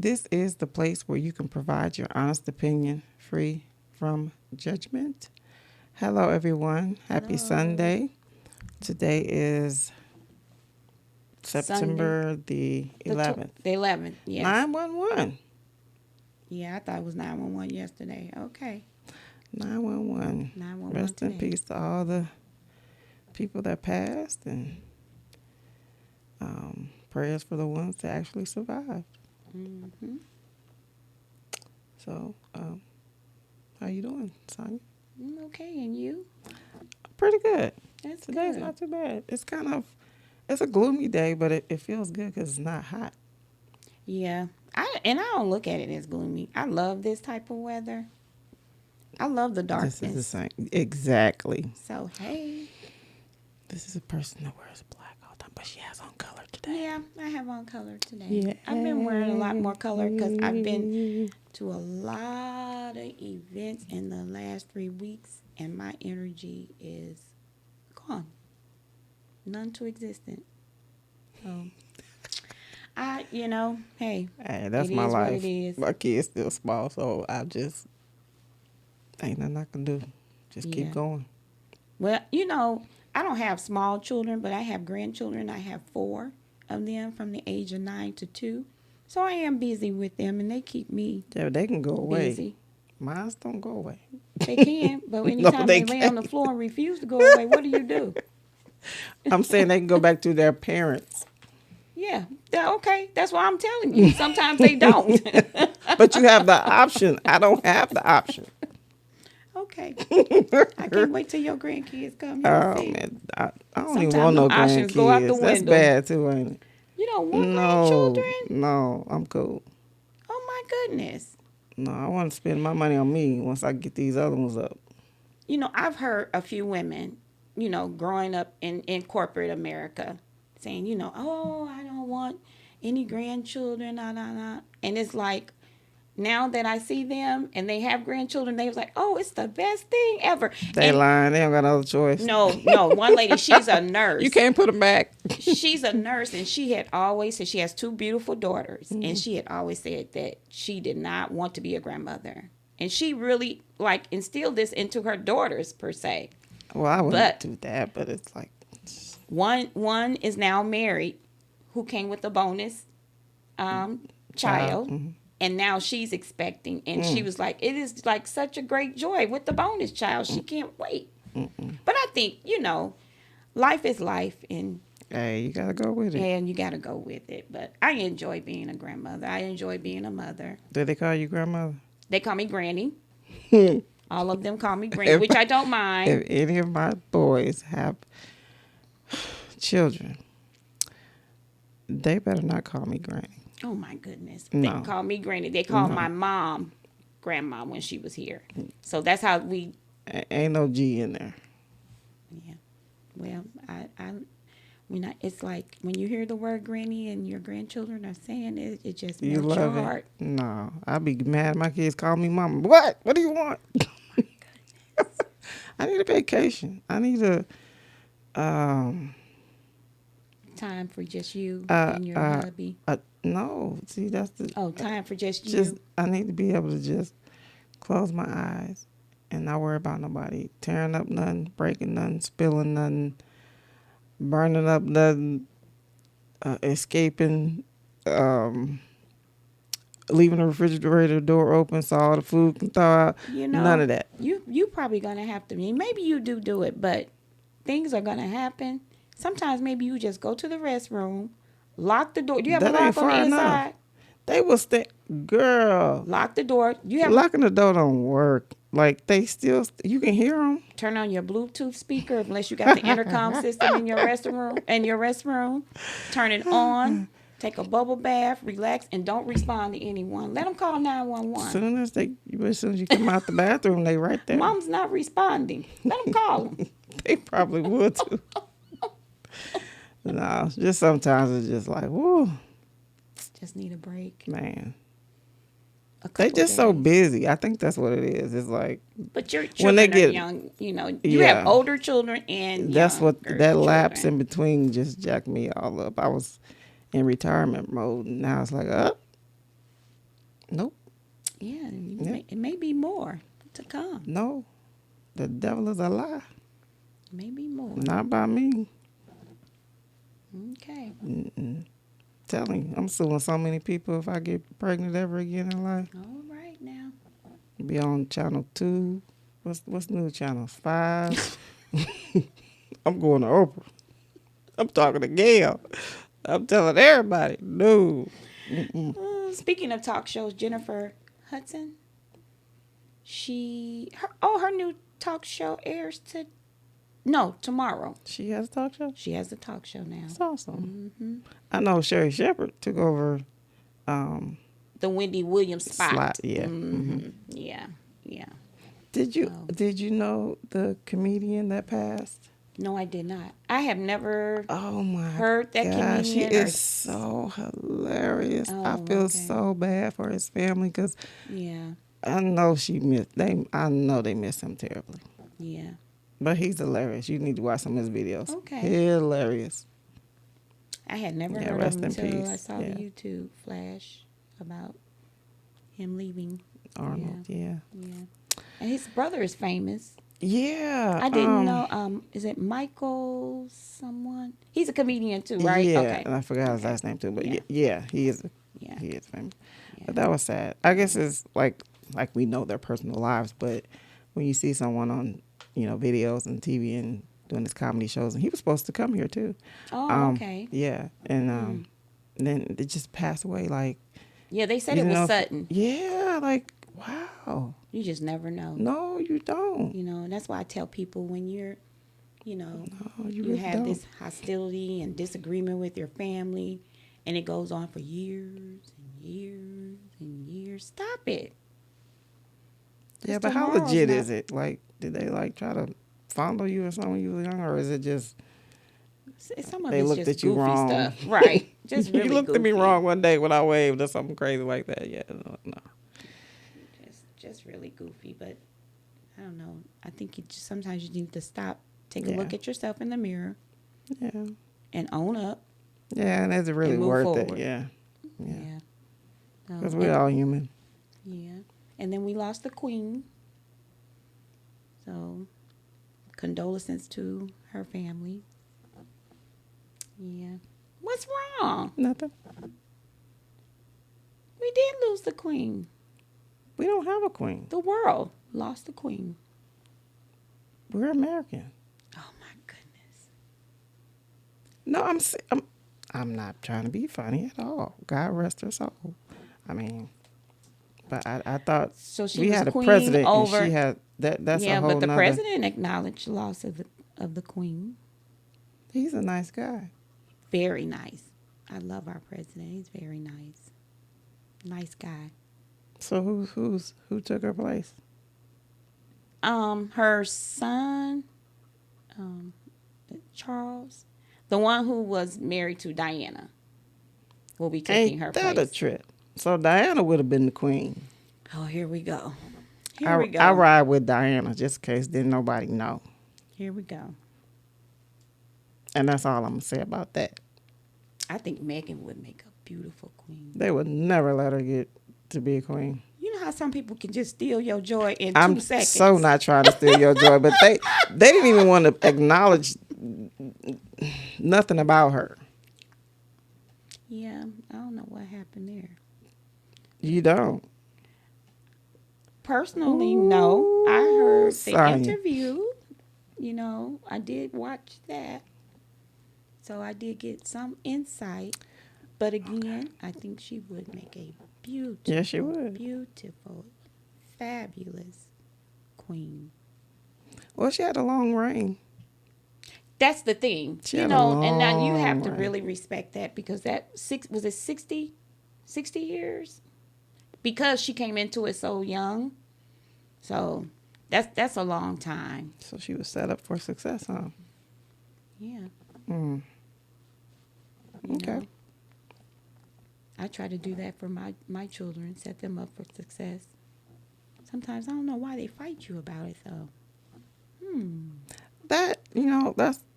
This is the place where you can provide your honest opinion free from judgment. Hello, everyone. Happy Hello. Sunday. Today is Sunday. September the 11th. The 11th, yes. 911. Yeah, I thought it was 911 yesterday. Okay. 911. 911 Rest in today. peace to all the people that passed, and prayers for the ones that actually survived. Mm-hmm. So, how you doing, Sonya? Okay, and you? Pretty good. That's Today's good. not too bad. It's a gloomy day, but it feels good because it's not hot. Yeah. I don't look at it as gloomy. I love this type of weather. I love the This is the darkness. same. Exactly. So, hey. This is a person that wears black all the time, but she has on color today. Yeah, I have on color today. Yeah. I've been wearing a lot more color because I've been to a lot of events in the last 3 weeks, and my energy is gone. None to existent. So, hey, Hey, that's it my is what life. it is. My kid's still small, so I just ain't nothing I can do. Just keep Yeah. going. Well, I don't have small children, but I have grandchildren. I have 4 of them from the age of 9 to 2. So I am busy with them, and they keep me Yeah, they can go away. busy. Mine don't go away. They can, but No, anytime they they lay on the can't. floor and refuse to go away, what do you do? I'm saying they can go back to their parents. Yeah, okay. That's what I'm telling you. Sometimes they don't. But you have the option. I don't have the option. Okay. I can't wait till your grandkids come. You'll Oh see. man, I don't even Sometimes want them no options go out the grandkids. That's window. bad too, ain't it? You don't want No, grandchildren? no, I'm cool. Oh my goodness. No, I want to spend my money on me once I get these other ones up. I've heard a few women, growing up in corporate America saying, oh, I don't want any grandchildren, nah, nah, nah. And it's like, now that I see them and they have grandchildren, they was like, oh, it's the best thing ever. They And lying. They don't got no other choice. no, one lady, she's a nurse. You can't put them back. She's a nurse, and she had always said she has 2 beautiful daughters, and she had always said that she did not want to be a grandmother, and she really instilled this into her daughters per se. Well, I wouldn't But do that, but it's like one is now married, who came with a bonus child. Mm-hmm. And now she's expecting, and she was like, it is like such a great joy with the bonus child. She can't wait. But I think, life is life, and Hey, you gotta go with it. you got to go with it. But I enjoy being a grandmother. I enjoy being a mother. Did they call you grandmother? They call me Granny. If All of them call me Granny, which I don't mind. any of my boys have children, they better not call me granny. Oh, my goodness. No. They call me Granny. They call No. my mom Grandma when she was here. So that's how we... Ain't no G in there. Yeah. Well, it's like when you hear the word Granny and your grandchildren are saying it, it just You melts your love it? heart. No, I'd be mad. My kids call me mama. What? What do you want? I need a vacation. I need a Time for just you and your hubby. no. See, that's the Time for just you. just. I need to be able to just close my eyes and not worry about nobody tearing up nothing, breaking nothing, spilling nothing, burning up nothing, escaping, leaving the refrigerator door open so all the food can thaw out. None of that. You probably gonna have to. Maybe you do it, but things are gonna happen. Sometimes maybe you just go to the restroom, lock the door. Do you have That a ain't lock on the far enough. inside? They will stay. Girl, Lock the door. You have locking the door don't work. Like they still, you can hear them. turn on your Bluetooth speaker unless you got the intercom system in your restroom. Turn it on. Take a bubble bath, relax, and don't respond to anyone. Let them call 911. As soon as you come out the bathroom, they right there. Mom's not responding. Let them call them. They probably would too. No, just sometimes it's just like, whoo, Just need a break. man. A They couple just so days. busy. I think that's what it is. It's like But your when children they are get young. You Yeah. have older children and that's what younger that lapse children. in between just jacked me all up. I was in retirement mode, and now it's like, Nope. Yeah, Yeah. it may be more to come. No. The devil is a lie. Maybe more. Not by me. Okay. Mm-mm. Telling you, I'm suing so many people if I get pregnant ever again in life. All right now. Be on channel 2. What's new channels? 5. I'm going to Oprah. I'm talking to Gail. I'm telling everybody. No. Mm-mm. Speaking of talk shows, Jennifer Hudson, her new talk show airs tomorrow. She has a talk show? She has a talk show now. That's awesome. Hmm. I know Sherry Shepherd took over um, The Wendy Williams slot. spot. Yeah. Yeah, yeah. So Did you know the comedian that passed? no, I did not. I have never Oh my heard that gosh, she comedian or. is so hilarious. I Oh, feel okay. so bad for his family because Yeah, I know she missed they. I know they miss him terribly. yeah. But he's hilarious. You need to watch some of his videos. Okay. Hilarious. I had never Yeah, heard of rest him in until I peace. saw the Yeah, YouTube flash about him leaving. Arnold. Yeah. Yeah. And his brother is famous. Yeah. I didn't know. Is it Michael someone? He's a comedian too, right? Yeah, Okay. and I forgot his Okay. last name too. But Yeah. yeah, he is. Yeah. He is famous. Yeah. But that was sad. I guess it's like we know their personal lives, but when you see someone on videos and TV and doing his comedy shows, and he was supposed to come here too. Oh, okay. Yeah, and then it just passed away. Like Yeah, they said you it didn't was know. sudden. Yeah, like wow. You just never know. No, you don't. And that's why I tell people when No, you you really have don't. this hostility and disagreement with your family, and it goes on for years and years and years. Stop it. Yeah, 'Cause but how tomorrow's legit not. is it? Like, did they try to fondle you or something when you were young, or is it just Some of they it's looked just at you goofy wrong? stuff, right? Just You really looked at me goofy. wrong one day when I waved or something crazy like that. Yeah, no. Just really goofy. But I don't know. I think sometimes you need to stop, take a Yeah. look at yourself in the mirror, Yeah. and own up. Yeah, and is it really And move worth forward. it? Yeah. Yeah. Yeah. Because we're all human. Yeah. And then we lost the queen. So condolences to her family. Yeah. What's wrong? Nothing. We did lose the queen. We don't have a queen. The world lost the queen. We're American. Oh my goodness. No, I'm not trying to be funny at all. God rest her soul. I mean, but I thought So she we was had a queen president over. and she had that's a Yeah, whole but the nother. president acknowledged the loss of the queen. He's a nice guy. Very nice. I love our president. He's very nice. Nice guy. So who took her place? Her son, Charles, the one who was married to Diana, will be taking her Ain't that place. a trip? So Diana would have been the queen. Oh, here we go. I ride with Diana just in case didn't nobody know. Here we go. And that's all I'm going to say about that. I think Megan would make a beautiful queen. They would never let her get to be a queen. You know how some people can just steal your joy in I'm 2 seconds? so not trying to steal your joy, but they didn't even want to acknowledge nothing about her. Yeah, I don't know what happened there. You don't. Personally, no. I heard the Sonya. interview. I did watch that. So I did get some insight. But again, I think she would make a beautiful, Yes, she would. beautiful, fabulous queen. Well, she had a long reign. That's the thing. She had a And now you have to long really respect that because was it 60 years? Because she came into it so young. So that's a long time. So she was set up for success, huh? Yeah. Mm. You Okay. know, I try to do that for my children, set them up for success. Sometimes I don't know why they fight you about it though.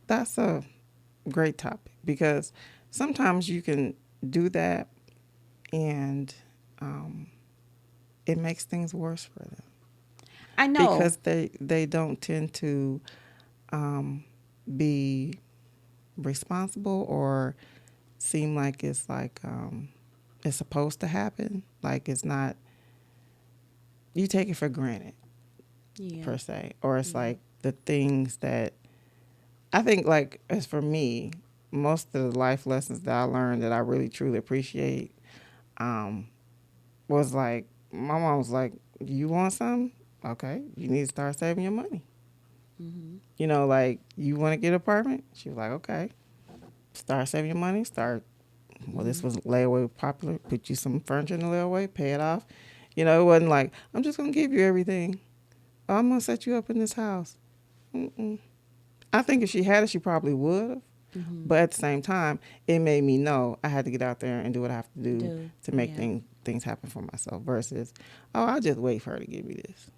That's a great topic because sometimes you can do that and it makes things worse for them I know. because they don't tend to be responsible or seem like it's supposed to happen. Like it's not. You take it for granted Yeah. per se, or it's Yeah. like the things that I think, like, as for me, most of the life lessons that I learned that I really truly appreciate um, was like, my mom was like, you want something? Okay, you need to start saving your money. Mm-hmm. You know, like, you want to get an apartment? She was like, okay, start saving your money. Well, this Mm-hmm. was layaway popular. Put you some furniture in the layaway, pay it off. You know, it wasn't like, I'm just going to give you everything. Oh, I'm going to set you up in this house. Mm-mm. I think if she had it, she probably would have. Mm-hmm. But at the same time, it made me know I had to get out there and do what I have to do Do. to make Yeah. things happen for myself versus, oh, I'll just wait for her to give me this.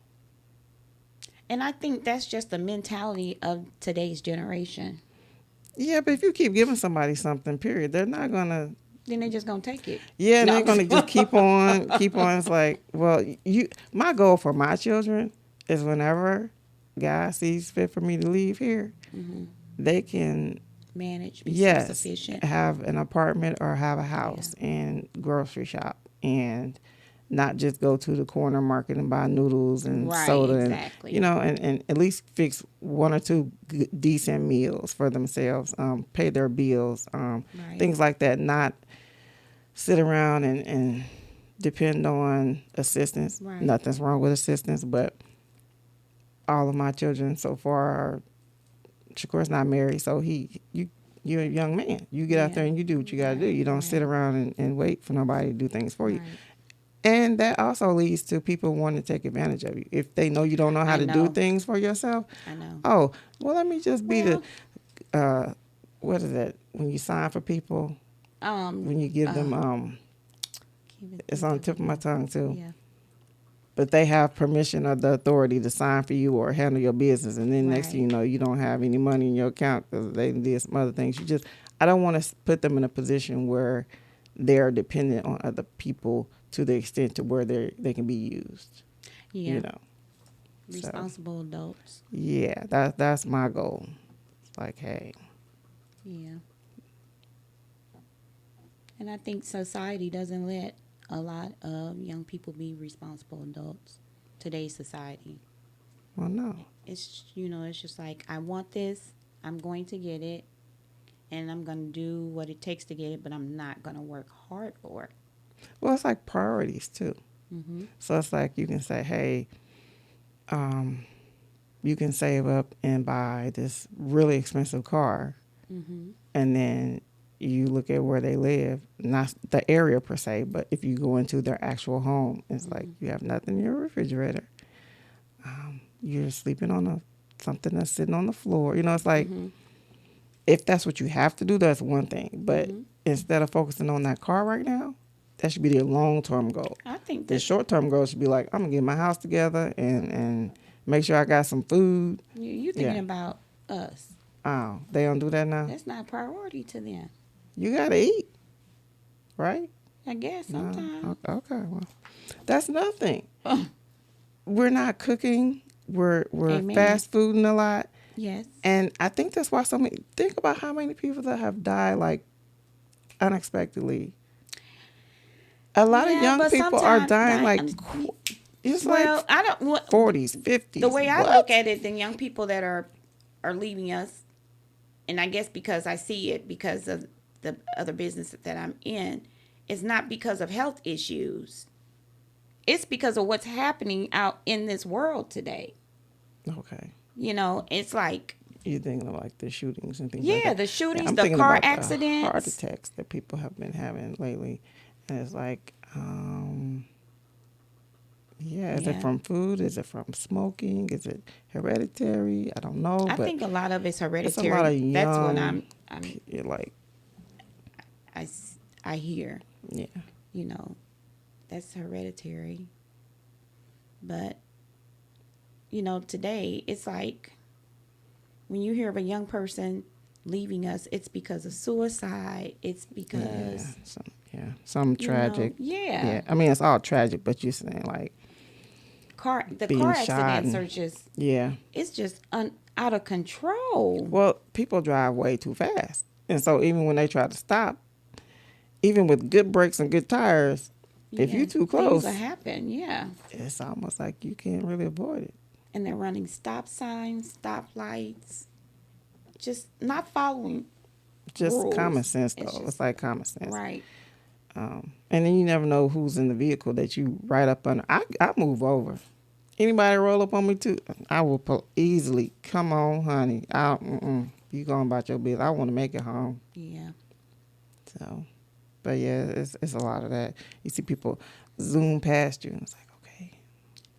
And I think that's just the mentality of today's generation. Yeah, but if you keep giving somebody something, period, they're not going to. Then they just gonna take it. Yeah, and they're No. going to just keep on, keep on. It's like, well, my goal for my children is whenever God sees fit for me to leave here, Mm-hmm. they can, Manage, be self yes, sufficient. have an apartment or have a Yeah. house and grocery shop and not just go to the corner market and buy noodles and Right. soda and, Exactly. and at least fix one or two decent meals for themselves, pay their bills, Right. things like that. Not sit around and depend on assistance. Right. Nothing's wrong with assistance, but all of my children so far are, Shakur's not married, so you're a young man. You get out Yeah. there and you do what you got to do. Right. You don't sit Right. around and wait for nobody to do things for you. Right. And that also leads to people wanting to take advantage of you. If they know you don't know how I to do know. things for yourself, I know. oh, well, let me just be the, Well, what is that? When you sign for people, um, when you give them, can't even it's think on the of tip it of my now. tongue too. Yeah. But they have permission or the authority to sign for you or handle your business. And then next thing Right. you know, you don't have any money in your account because they did some other things. I don't want to put them in a position where they're dependent on other people to the extent to where they can be used, Yeah. you know. So, Responsible adults. yeah, that's my goal. It's like, hey, Yeah. And I think society doesn't let a lot of young people be responsible adults. Today's society. well, no. It's just like, I want this, I'm going to get it, and I'm going to do what it takes to get it, but I'm not going to work hard for it. Well, it's like priorities too. Mm-hmm. So it's like you can say, hey, you can save up and buy this really expensive car, Mm-hmm. and then you look at where they live, not the area per se, but if you go into their actual home, it's like you have nothing in your refrigerator. You're sleeping on something that's sitting on the floor. You know, it's like Mm-hmm. if that's what you have to do, that's one thing. But Mm-hmm. instead of focusing on that car right now, that should be their long-term goal. I think The that short-term goal should be like, I'm gonna get my house together and make sure I got some food. you thinking Yeah. about us. Oh, they don't do that now. That's not a priority to them. You gotta eat, right? I guess No. sometimes. Okay. Well, that's nothing. We're not cooking. We're Amen. fast fooding a lot, Yes. and I think that's why so many. Think about how many people that have died like unexpectedly. A lot of Yeah, young but people are sometimes dying like it's like well, I don't. What, 40s, 50s. the way I What? look at it, the young people that are leaving us, and I guess because I see it because of the other business that I'm in, it's not because of health issues. It's because of what's happening out in this world today. Okay. It's like, You're thinking of like the shootings and things like yeah, that. the Yeah, shootings, I'm the thinking car about the heart accidents. attacks that people have been having lately, and it's like, yeah, is it Yeah. from food? Is it from smoking? Is it hereditary? I don't know, I but think a lot of it's it's a lot of hereditary. That's what young, I'm like, I, s- I hear. yeah, You know, that's hereditary. But today it's like when you hear of a young person leaving us, it's because of suicide. It's yeah, because some tragic. yeah. Yeah, I mean it's all tragic, but you're saying like the being car shot. accidents And, are just yeah. it's just out of control. Well, people drive way too fast. And so even when they try to stop, even with good brakes and good tires, if Yeah, you're too things close, will happen. Yeah, it's almost like you can't really avoid it. and they're running stop signs, stop lights, just not following Just common rules. sense, It's though. just It's like common sense. right. And then you never know who's in the vehicle that you right up under. I move over. Anybody roll up on me too, I will easily. Come on, honey. You going about your business. I want to make it home. Yeah. So, but yeah, it's a lot of that. You see people zoom past you, and it's like, okay,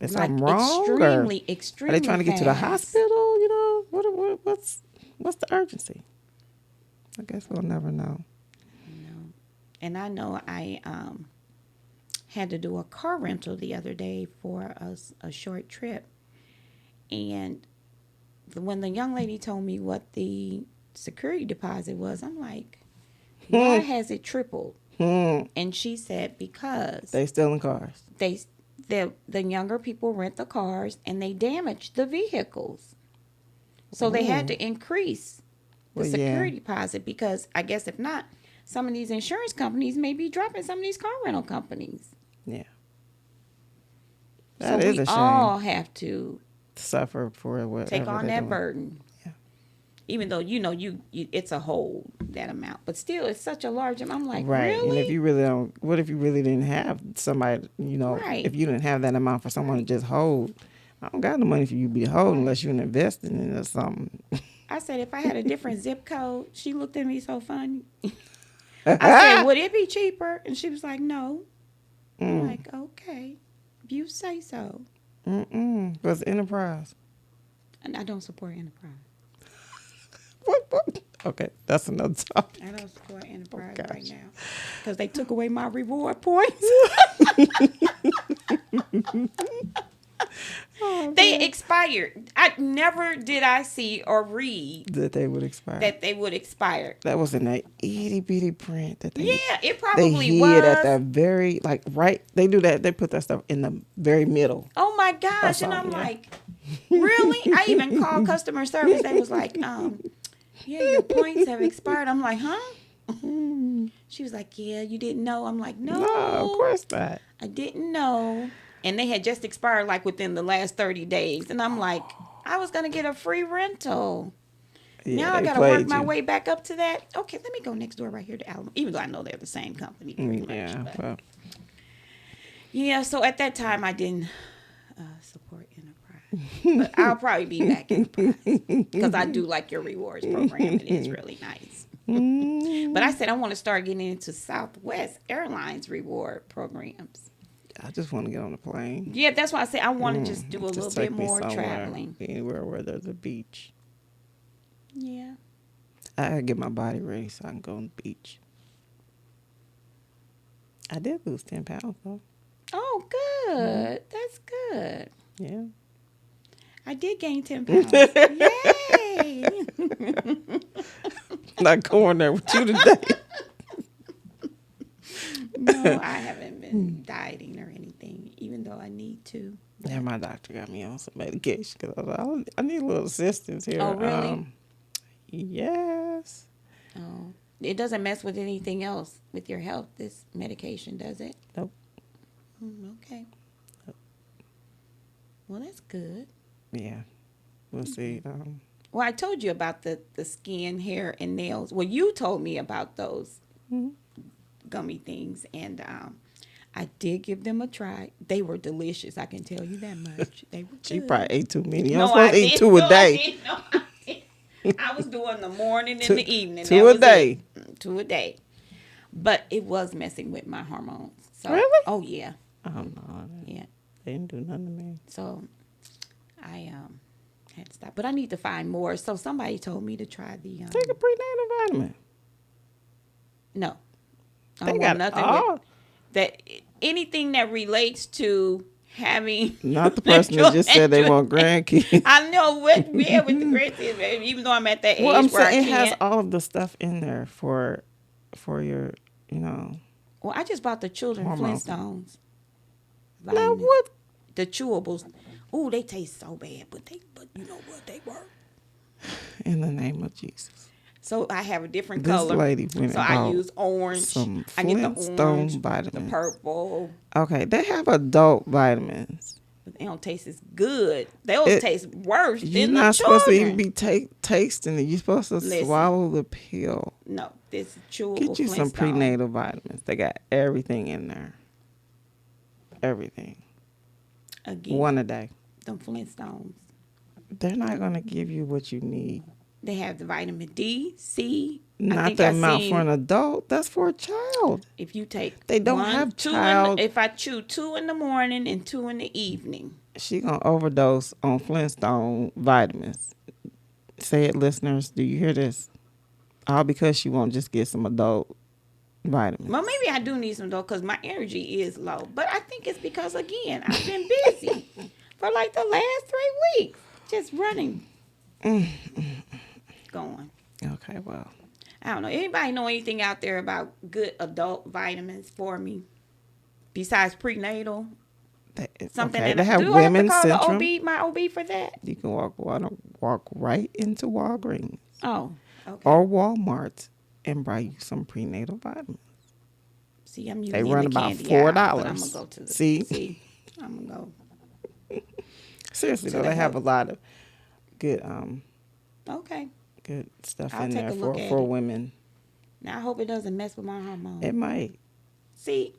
is Like something wrong, or extremely are they trying to get to the fast. hospital? You know, what's the urgency? I guess we'll never know. And I know I had to do a car rental the other day for a short trip. And when the young lady told me what the security deposit was, I'm like, why has it tripled? And she said because They stealing cars. the younger people rent the cars and they damage the vehicles. So they had to increase the security deposit because I guess if not, some of these insurance companies may be dropping some of these car rental companies. Yeah. So That is we a shame. all have to Suffer for whatever take on they're that doing. burden. Yeah. Even though you it's a whole that amount, but still it's such a large amount. I'm like, Right. really? And if you really don't, what if you really didn't have somebody, Right. if you didn't have that amount for someone to just hold, I don't got no money for you to be holding unless you're investing in it or something. I said if I had a different zip code, she looked at me so funny. I said, would it be cheaper? And she was like, no. I'm like, okay, if you say so. What's Enterprise? And I don't support Enterprise. What? Okay, that's another topic. I don't support Enterprise gosh. right now because they took away my reward points. They expired. I never did I see or read That they would expire. that they would expire. That was in that itty bitty print that they Yeah, it they probably hid was. at the very right. They do that. They put that stuff in the very middle. Oh my gosh! And I'm something, yeah. like, really? I even called customer service. They was like, yeah, your points have expired. I'm like, huh? She was like, yeah, you didn't know. I'm like, no, No, of course not. I didn't know. And they had just expired like within the last 30 days. And I'm like, I was going to get a free rental. Yeah, Now I they got to work played my you. way back up to that. Okay, let me go next door right here to Alabama. Even though I know they're the same company pretty much. Yeah, But well, yeah, so at that time I didn't support Enterprise. But I'll probably be back Enterprise because I do like your rewards program. It is really nice. But I said I want to start getting into Southwest Airlines reward programs. I just want to get on a plane. Yeah, that's why I say I want to just do a Just little take bit me more somewhere, traveling. anywhere where there's a beach. Yeah. I gotta get my body ready so I can go on the beach. I did lose 10 pounds though. Oh, good. That's good. Yeah. I did gain 10 pounds. Yay! Not going there with you today. No, I haven't been dieting or anything, even though I need to. Yeah, my doctor got me on some medication because I need a little assistance here. Oh, really? Yes. Oh, it doesn't mess with anything else with your health, this medication, does it? Nope. Okay. Well, that's good. Yeah. We'll see. Well, I told you about the skin, hair, and nails. Well, you told me about those gummy things, and I did give them a try. They were delicious. I can tell you that much. They were good. She probably ate too many. No, I'm supposed to eat didn't. 2 a day. I didn't. No, I didn't. I was doing the morning and the evening. 2 That a was day. it. 2 a day. But it was messing with my hormones. So, Really? Oh, yeah. Oh, no. Yeah. They didn't do nothing to me. So I had to stop. But I need to find more. So somebody told me to try the Take a prenatal vitamin. no. I They don't got want nothing all. with that anything that relates to having Not the person that just said they want grandkids. I know what with the grandkids, baby, even though I'm at that age Well, I'm where saying I it has can't. all of the stuff in there for your, Well, I just bought the children Hormones. Flintstones. Now Vitamins. what? The chewables, ooh, they taste so bad, but you know what, they work. In the name of Jesus. So I have a different This color. lady went So and I bought use orange. some I get the orange, Flintstone the vitamins. purple. Okay, they have adult vitamins. But they don't taste as good. Those taste worse You're than the not supposed to even children. be tasting it. You're supposed to Listen, swallow the pill. no, this is chewable Get you some Flintstone. prenatal vitamins. They got everything in there. Everything. Again, One a day. them Flintstones. They're not going to give you what you need. They have the vitamin D, C. I Not think the I amount for seen an adult. That's for a child. if you take They don't one, have two, child. if I chew 2 in the morning and 2 in the evening. She going to overdose on Flintstone vitamins. Say it, listeners. Do you hear this? All because she won't just get some adult vitamins. Well, maybe I do need some though, because my energy is low. But I think it's because again I've been busy for like the last 3 weeks, just running, going. Okay, well. I don't know. Anybody know anything out there about good adult vitamins for me besides prenatal? Something Okay, that they have do I have to Women's call Centrum. the OB, my OB for that? You can walk right into Walgreens Oh, okay. or Walmart and buy you some prenatal vitamins. See, I'm They usually run in the about candy $4. aisle, but I'm gonna go to the See? I'm gonna go. Seriously To though, the they have a health. lot of good Okay, good stuff I'll in take there a look for at it. women. Now I hope it doesn't mess with my hormones. It might. See,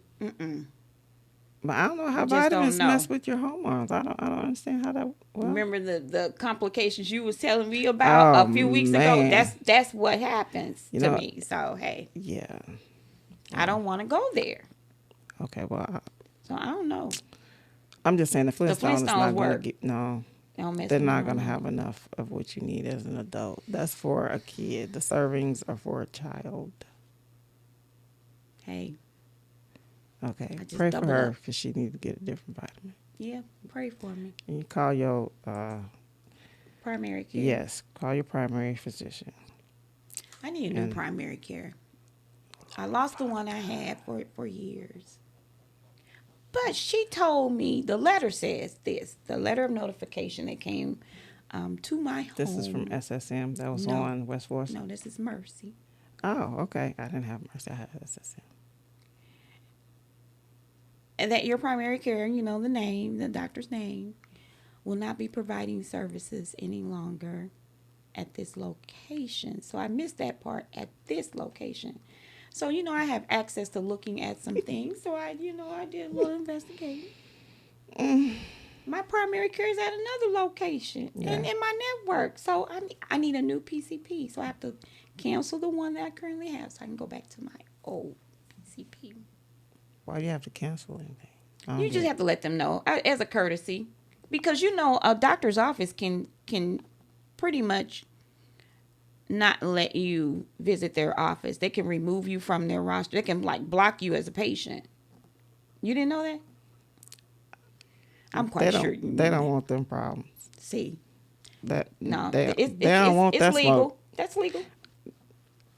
But I don't know how I just don't vitamins know. mess with your hormones. I don't understand how that. Well, Remember the complications you was telling me about oh a few weeks ago? man, That's what happens you to know, me. So hey, yeah. I don't want to go there. Okay, well, So I don't know. I'm just saying the Flintstone is Flintstones not going to work. get no. They don't mess They're with my not going to have hormones. enough of what you need as an adult. That's for a kid. The servings are for a child. Hey, Okay, I just pray for double her up. because she needs to get a different vitamin. Yeah, pray for me. And you call your Primary care. yes, call your primary physician. I need a new primary care. I lost the one I had for years. But she told me the letter says this. The letter of notification that came to my home. This is from SSM. That was No. on West Force. No, this is Mercy. Oh, okay. I didn't have Mercy. I had SSM. And that your primary care, you know, the name, the doctor's name, will not be providing services any longer at this location. So I missed that part, at this location. So, you know, I have access to looking at some things. So I did a little investigating. My primary care is at another location and in my network. So I need a new PCP. So I have to cancel the one that I currently have so I can go back to my old PCP. Why do you have to cancel anything? You just have to let them know as a courtesy, because you know a doctor's office can pretty much not let you visit their office. They can remove you from their roster. They can like block you as a patient. You didn't know that? I'm quite sure you They knew don't that. want them problems. See, That no, they don't want it's that legal. smoke. That's legal.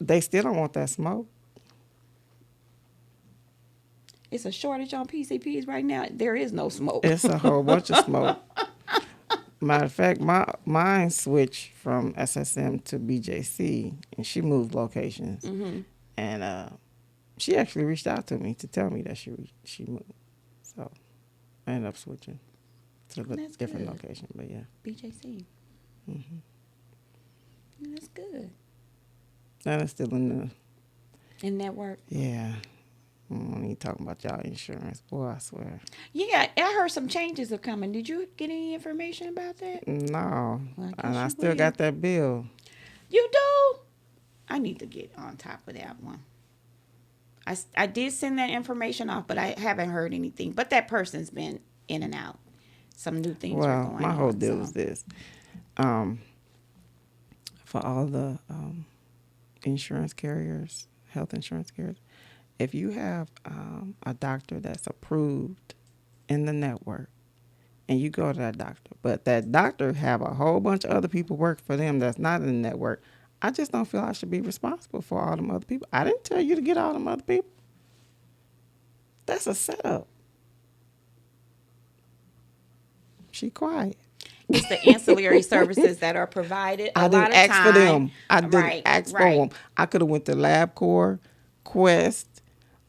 They still don't want that smoke. It's a shortage on PCPs right now. There is no smoke. It's a whole bunch of smoke. Matter of fact, mine switched from SSM to BJC, and she moved locations. Mm-hmm. And she actually reached out to me to tell me that she moved. So I ended up switching to a That's different good. location. But yeah, BJC. That's good. and it's still in the network. yeah. I don't need talking about y'all insurance, boy. I swear. Yeah, I heard some changes are coming. Did you get any information about that? No, Well, I guess and I you still will. got that bill. You do? I need to get on top of that one. I did send that information off, but I haven't heard anything. But that person's been in and out. Some new things are Well, going on. my whole deal so. is this. For all the insurance carriers, health insurance carriers, if you have a doctor that's approved in the network and you go to that doctor, but that doctor have a whole bunch of other people work for them that's not in the network, I just don't feel I should be responsible for all them other people. I didn't tell you to get all them other people. That's a setup. She quiet. It's the ancillary services that are provided a I lot didn't of ask for time. them. I didn't Right, ask for right. them. I could have went to LabCorp, Quest,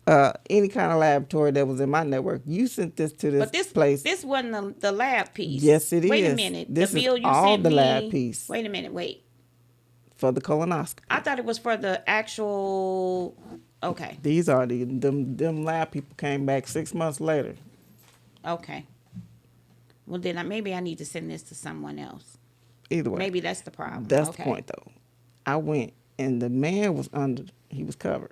any kind of laboratory that was in my network. You sent this to this But this place. this wasn't the lab piece. Yes, it Wait a is. minute. The This is bill you all sent the lab me. piece Wait a minute. Wait. for the I colonoscopy. thought it was for the actual. Okay. These are them lab people came back 6 months later. Okay. Well, then maybe I need to send this to someone else. Either way, Maybe that's the problem. that's the Okay. point though. I went and the man was he was covered,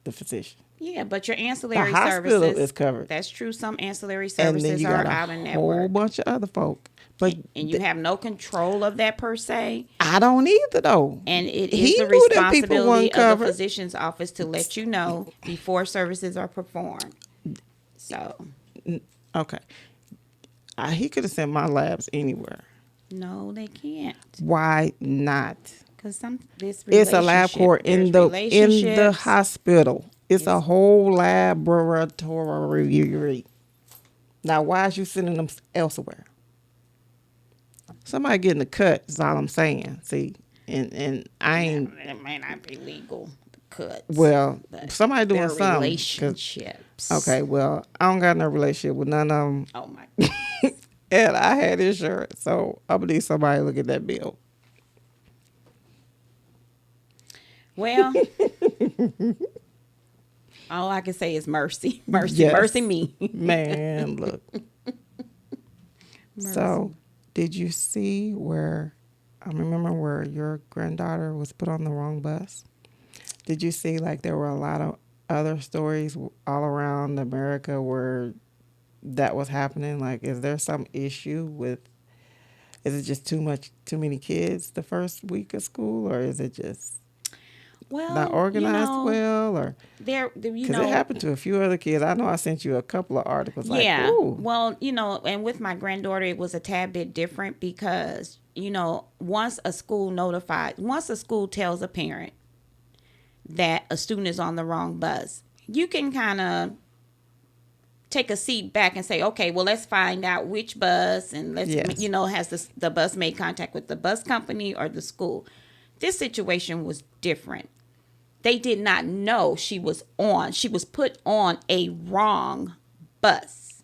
the physician. Yeah, but your The ancillary hospital services. is covered. That's true. Some ancillary And then services you are got a out of whole network. bunch of other folk. But And you have no control of that per se. I don't either though. And it He is the knew them people responsibility wasn't of the covered. physician's office to let you know before services are performed. So, Okay. He could have sent my labs anywhere. no, they can't. Why not? Because this It's a lab court in the hospital. It's a whole laboratory. Now, why is you sending them elsewhere? Somebody getting a cut is all I'm saying. See, and I ain't. It may not be legal, the cuts. Well, but somebody doing their something. 'Cause- relationships. Okay, well, I don't got no relationship with none of them. Oh, my. And I had insurance, so I'm gonna need somebody to look at that bill. Well, all I can say is mercy. Mercy, Yes. mercy me. Man, look. Mercy. So, did you see where? I remember where your granddaughter was put on the wrong bus. Did you see like there were a lot of other stories all around America where that was happening? Like, is there some issue with? Is it just too many kids the first week of school, or is it just Well, not organized well, or you because know, it happened to a few other kids? I know I sent you a couple of articles. yeah. Like, ooh, Well, and with my granddaughter, it was a tad bit different because, once a school tells a parent that a student is on the wrong bus, you can kind of take a seat back and say, okay, well, let's find out which bus, and let's, Yes. has the bus made contact with the bus company or the school. This situation was different. They did not know she was put on a wrong bus.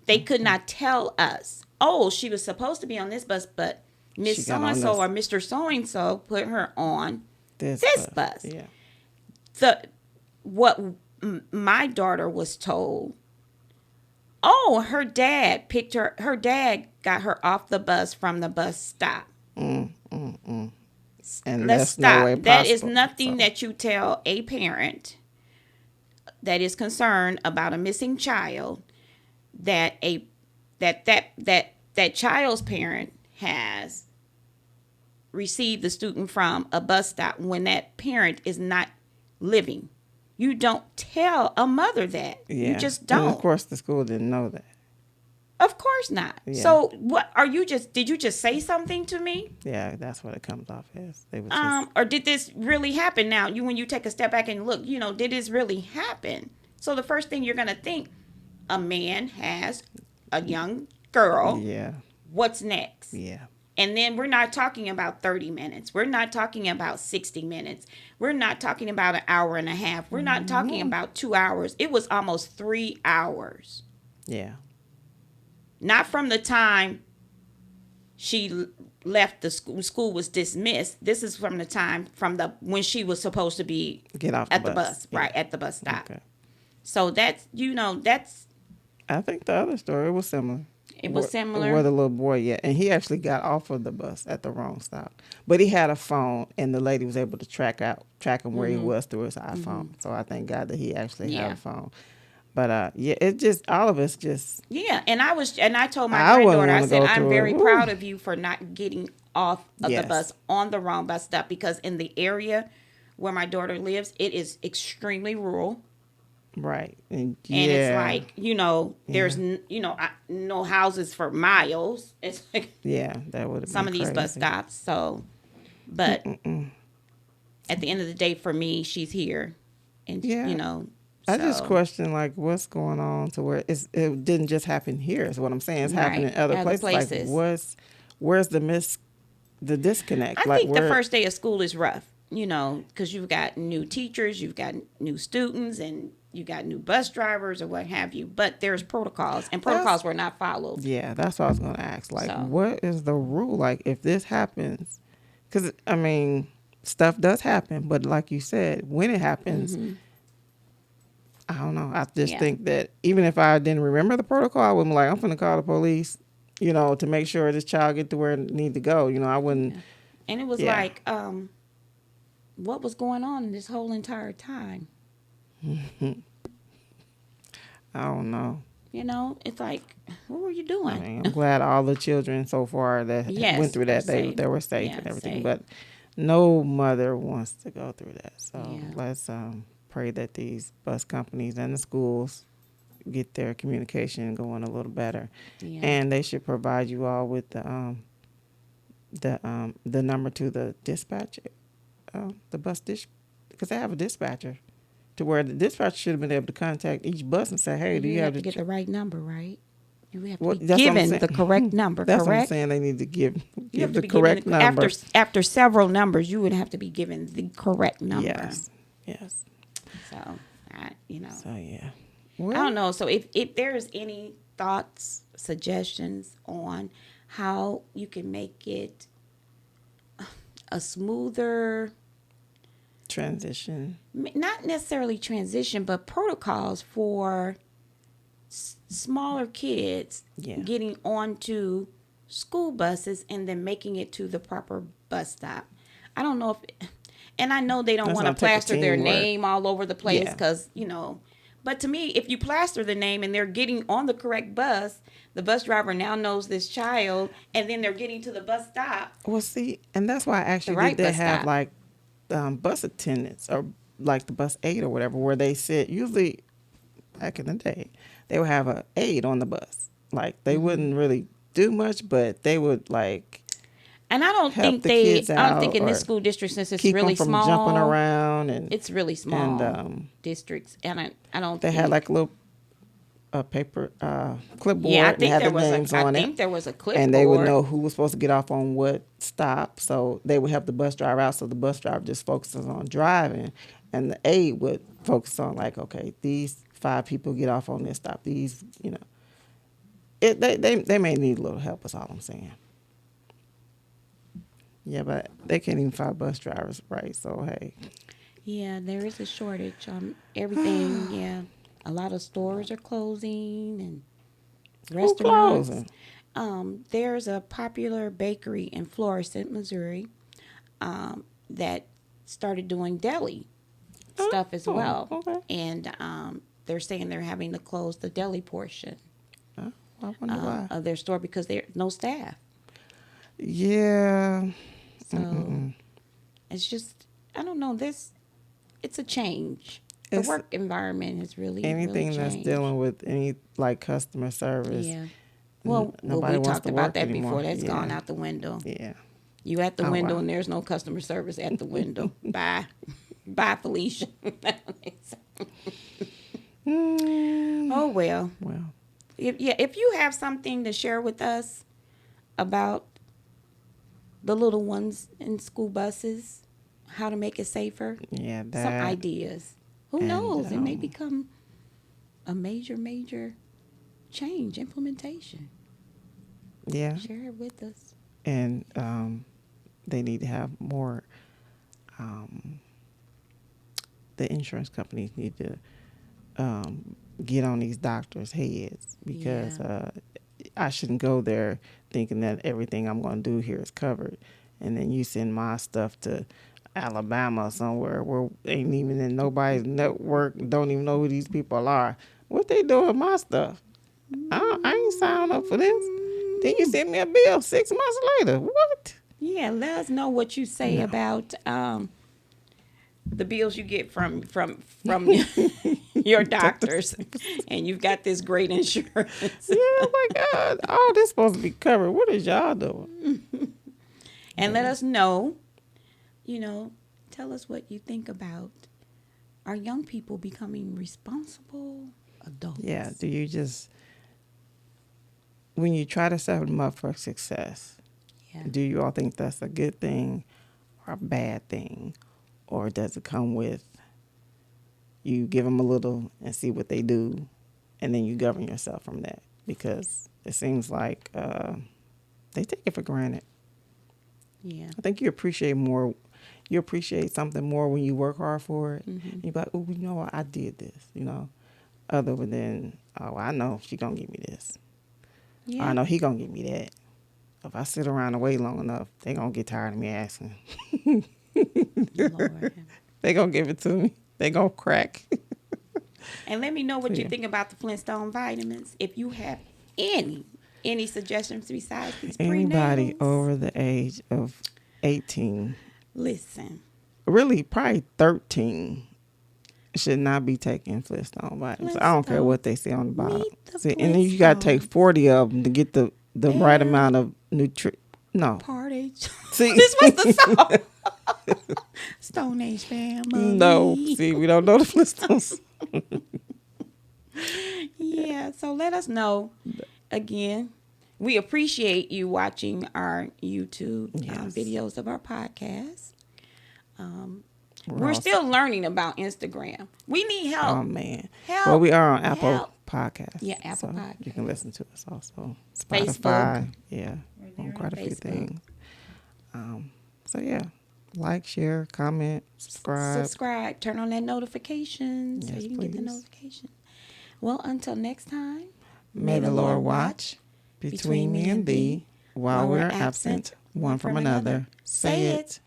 They could not tell us, oh, she was supposed to be on this bus, but Miss She got on So-and-so this. or Mr. So-and-so put her on this bus. Yeah. My daughter was told, oh, her dad got her off the bus from the bus stop. And Let's that's no stop. way That is possible. nothing So, that you tell a parent that is concerned about a missing child, that that child's parent has received the student from a bus stop when that parent is not living. You don't tell a mother that. yeah. You just And don't. of course, the school didn't know that. Of course not. Yeah. So what did you just say something to me? Yeah, that's what it comes off as. They was just, Or did this really happen? Now, when you take a step back and look, did this really happen? So the first thing you're going to think, a man has a young girl. yeah, What's next? yeah. And then we're not talking about 30 minutes. We're not talking about 60 minutes. We're not talking about an hour and a half. We're not talking about 2 hours. It was almost 3 hours. Yeah. Not from the time she left the school was dismissed. This is from the time when she was supposed to be Get off at the the bus, Yeah. right, at the bus stop. Okay. So that's I think the other story was similar. it was similar. Where the little boy, yeah. And he actually got off of the bus at the wrong stop. But he had a phone, and the lady was able to track him where he was through his iPhone. So I thank God that he actually had Yeah. a phone. But yeah, it just, all of us just, Yeah, and I told my I wouldn't granddaughter, I wanna said, go I'm through very it. proud Woo. of you for not getting off of Yes. the bus on the wrong bus stop, because in the area where my daughter lives, it is extremely rural. right. And And yeah. it's like, there's, no houses for miles. It's like Yeah, that would have been some of these bus crazy. stops. So, but at the end of the day, for me, she's here. And, Yeah. I just So, question like what's going on to where it didn't just happen here. Is what I'm saying. It's happening right, in other other places. Like places. where's the disconnect? I Like think the where first day of school is rough, because you've got new teachers, you've got new students, and you got new bus drivers or what have you. But there's protocols, and that's protocols were not followed. yeah. That's what I was gonna ask. Like So, what is the rule? Like if this happens, because I mean stuff does happen, but like you said, when it happens, I don't know. I just yeah, think that even if I didn't remember the protocol, I wouldn't be like I'm gonna call the police. To make sure this child get to where it need to go. I wouldn't. yeah. And it was Yeah. like, what was going on this whole entire time? I don't know. It's like, what were you I doing? mean, I'm glad all the children so far that went Yes, through we're that safe. they were safe Yeah, and everything, safe. but no mother wants to go through that. So Yeah, let's pray that these bus companies and the schools get their communication going a little better, yeah. and they should provide you all with the number to the dispatch, the bus dish, because they have a dispatcher to where the dispatcher should have been able to contact each bus and say, hey, do You you have have to the get the right number, right? You have to Well, be that's what I'm given saying. the correct number, That's what I'm correct? saying. They need to give You have to the be given correct number. after several numbers. You would have to be given the correct number. Yes, yes. So, So yeah. I don't Well, know. So if there's any thoughts, suggestions on how you can make it a smoother, transition. not necessarily transition, but protocols for smaller kids Yeah, getting onto school buses and then making it to the proper bus stop. I don't know if, and I know they don't that's want to gonna take a plaster their teamwork. name all over the place Yeah, because, but to me, if you plaster the name and they're getting on the correct bus, the bus driver now knows this child and then they're getting to the bus stop, well, see, and that's why I the actually did right they bus have stop. like bus attendants or like the bus aide or whatever, where they sit. Usually, back in the day, they would have a aide on the bus. Like they wouldn't really do much, but they would like And help the kids I don't think out in this or school district, since it's keep them really from jumping small, around it's really and small districts. And I don't they had like think, a little paper yeah, clipboard and they had their names I on it, think there was a and they would clipboard. know who was supposed to get off on what stop. So they would help the bus driver out. So the bus driver just focuses on driving, and the aide would focus on like, okay, these 5 people get off on this stop. These, they may need a little help. Is all I'm saying. Yeah, but they can't even find bus drivers, right? So hey, Yeah, there is a shortage on everything. Yeah, a lot of stores are closing and who restaurants. closing? There's a popular bakery in Florissant, Missouri, that started doing deli stuff as Oh, well, okay. and they're saying they're having to close the deli portion I wonder why. of their store because there's no staff. Yeah. So it's just, I don't know. It's a change. The It's work environment has really anything that's changed. dealing with any like customer service. Yeah. Well, Nobody we wants talked to about work that anymore. before. That's gone Yeah. out the window. Yeah. You at the Oh window wow. and there's no customer service at the window. Bye. Bye, Felicia. Oh, well. Well, If you have something to share with us about the little ones in school buses, how to make it safer, yeah, some that ideas. Who and knows? It may become a major change, implementation. yeah, Share it with us. and they need to have more. Um, the insurance companies need to get on these doctors' heads because Yeah. I shouldn't go there thinking that everything I'm going to do here is covered, and then you send my stuff to Alabama or somewhere where ain't even in nobody's network, don't even know who these people are. What they doing with my stuff? I ain't signed up for this. Then you send me a bill 6 months later. What? Yeah, let us know what you say No. about the bills you get from your doctors, and you've got this great insurance. Yeah, oh my God. All this supposed to be covered. What is y'all doing? And let us know, tell us what you think about are young people becoming responsible adults? Yeah. Do you just, when you try to set them up for success, Yeah. do you all think that's a good thing or a bad thing? Or does it come with you give them a little and see what they do, and then you govern yourself from that? Because it seems like they take it for granted. Yeah. I think you appreciate more. You appreciate something more when you work hard for it. Mm-hmm. You're like, oh, you know what? I did this, other than, oh, I know she going to give me this. Yeah. I know he going to give me that. If I sit around and wait long enough, they going to get tired of me asking. Lord. They going to give it to me. They going to crack. And let me know what you Yeah. think about the Flintstone vitamins. If you have any suggestions besides these Anybody prenatals. over the age of 18, Listen. really probably 13, should not be taking Flintstone vitamins. I don't care Flintstone. what they say on the bottom. Meet the See, and then you got to take Flintstones. 40 of them to get the right They're amount of No. Part age. See, This was the song. Stone Age family. no. See, we don't know the Flintstones. Yeah, so let us know. Again, we appreciate you watching our YouTube Yes. videos of our podcast. We're We're also- still learning about Instagram. We need help. Oh, man. Help. Well, we are on Apple Help. Podcasts. Yeah, Apple so Podcasts. You can listen to us also. Facebook. Spotify. Yeah. We're there On on quite a few Facebook. things. So, yeah. Like, share, comment, subscribe. Turn on that notification so Yes, you can get the please. notification. Well, until next time, May the Lord watch between me and thee while we're absent one from another. Say it.